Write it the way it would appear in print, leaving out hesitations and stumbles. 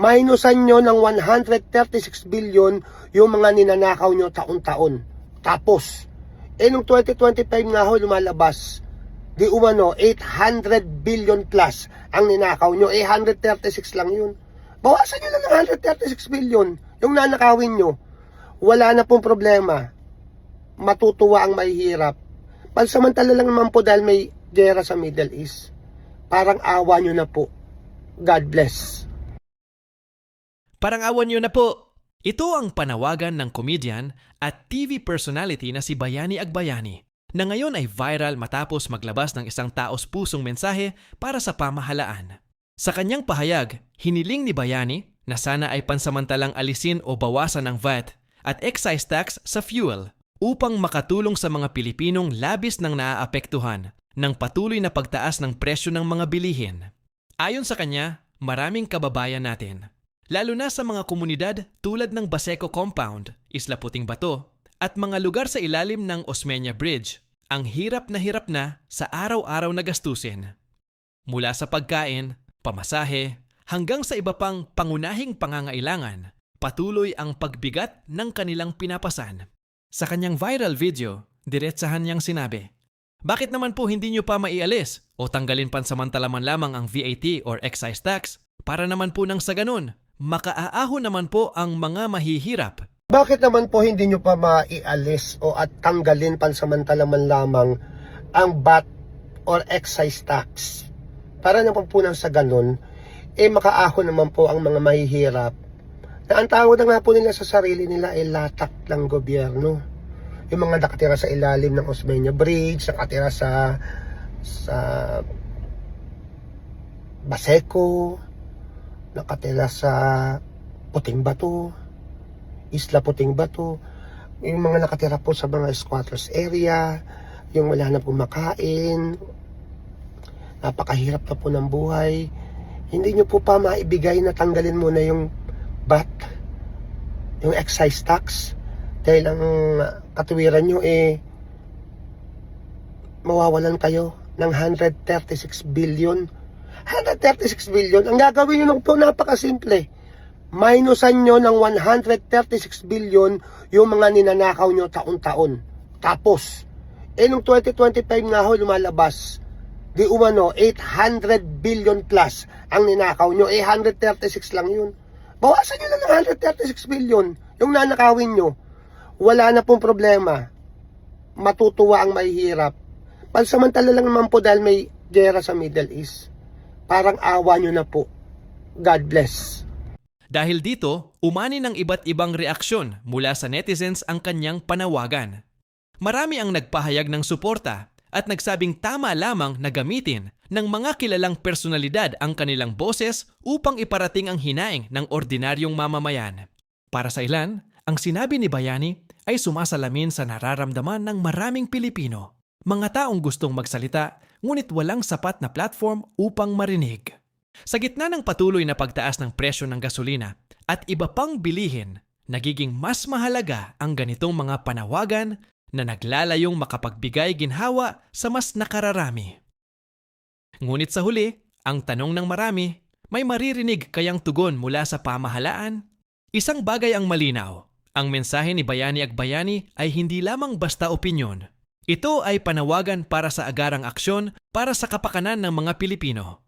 Minusan nyo ng 136 billion yung mga ninanakaw nyo taon-taon. Tapos, nung 2025 nga ho lumalabas, di umano, 800 billion plus ang ninakaw nyo. 136 lang yun. Bawasan nyo lang ng 136 billion yung nanakawin nyo. Wala na pong problema. Matutuwa ang mahihirap. Pansamantala lang naman po dahil may gera sa Middle East. Parang awa nyo na po. God bless. Parang awan nyo na po. Ito ang panawagan ng komedyan at TV personality na si Bayani Agbayani na ngayon ay viral matapos maglabas ng isang taos-pusong mensahe para sa pamahalaan. Sa kanyang pahayag, hiniling ni Bayani na sana ay pansamantalang alisin o bawasan ang VAT at excise tax sa fuel upang makatulong sa mga Pilipinong labis nang naaapektuhan ng patuloy na pagtaas ng presyo ng mga bilihin. Ayon sa kanya, maraming kababayan natin, lalo na sa mga komunidad tulad ng Baseco Compound, Isla Puting Bato, at mga lugar sa ilalim ng Osmeña Bridge, ang hirap na sa araw-araw na gastusin. Mula sa pagkain, pamasahe, hanggang sa iba pang pangunahing pangangailangan, patuloy ang pagbigat ng kanilang pinapasan. Sa kanyang viral video, diretsahan niyang sinabi, "Bakit naman po hindi niyo pa maialis o tanggalin pansamantala man lamang ang VAT or excise tax para naman po nang sa ganun, makaaahon naman po ang mga mahihirap?" Bakit naman po hindi nyo pa maialis o at tanggalin pansamantala man lamang ang VAT or excise tax? Para naman po nang sa ganun, makaahon naman po ang mga mahihirap. Na ang tawag na nga po nila sa sarili nila ay latak ng gobyerno. Yung mga nakatira sa ilalim ng Osmeña Bridge, nakatira sa Baseco, nakatira sa Puting Bato, Isla Puting Bato, yung mga nakatira po sa mga squatters area, yung wala na po makain, napakahirap na po ng buhay. Hindi nyo po pa maibigay na tanggalin muna yung VAT, yung excise tax, dahil ang katuwiran nyo mawawalan kayo ng 136 billion. 136 billion, ang gagawin nyo lang po napakasimple. Minusan nyo ng 136 billion yung mga ninanakaw nyo taon-taon. Tapos, nung 2025 nga ho lumalabas, di umano, 800 billion plus ang ninakaw nyo. 136 lang yun. Bawasan nyo lang ng 136 billion yung nanakawin nyo. Wala na pong problema. Matutuwa ang mahihirap. Pansamantala lang naman po dahil may gera sa Middle East. Parang awa nyo na po. God bless. Dahil dito, umani ng iba't ibang reaksyon mula sa netizens ang kanyang panawagan. Marami ang nagpahayag ng suporta at nagsabing tama lamang na gamitin ng mga kilalang personalidad ang kanilang boses upang iparating ang hinaing ng ordinaryong mamamayan. Para sa ilan, ang sinabi ni Bayani ay sumasalamin sa nararamdaman ng maraming Pilipino, mga taong gustong magsalita ngunit walang sapat na platform upang marinig. Sa gitna ng patuloy na pagtaas ng presyo ng gasolina at iba pang bilihin, nagiging mas mahalaga ang ganitong mga panawagan na naglalayong makapagbigay ginhawa sa mas nakararami. Ngunit sa huli, ang tanong ng marami, may maririnig kayang tugon mula sa pamahalaan? Isang bagay ang malinaw, ang mensahe ni Bayani Agbayani ay hindi lamang basta opinyon. Ito ay panawagan para sa agarang aksyon para sa kapakanan ng mga Pilipino.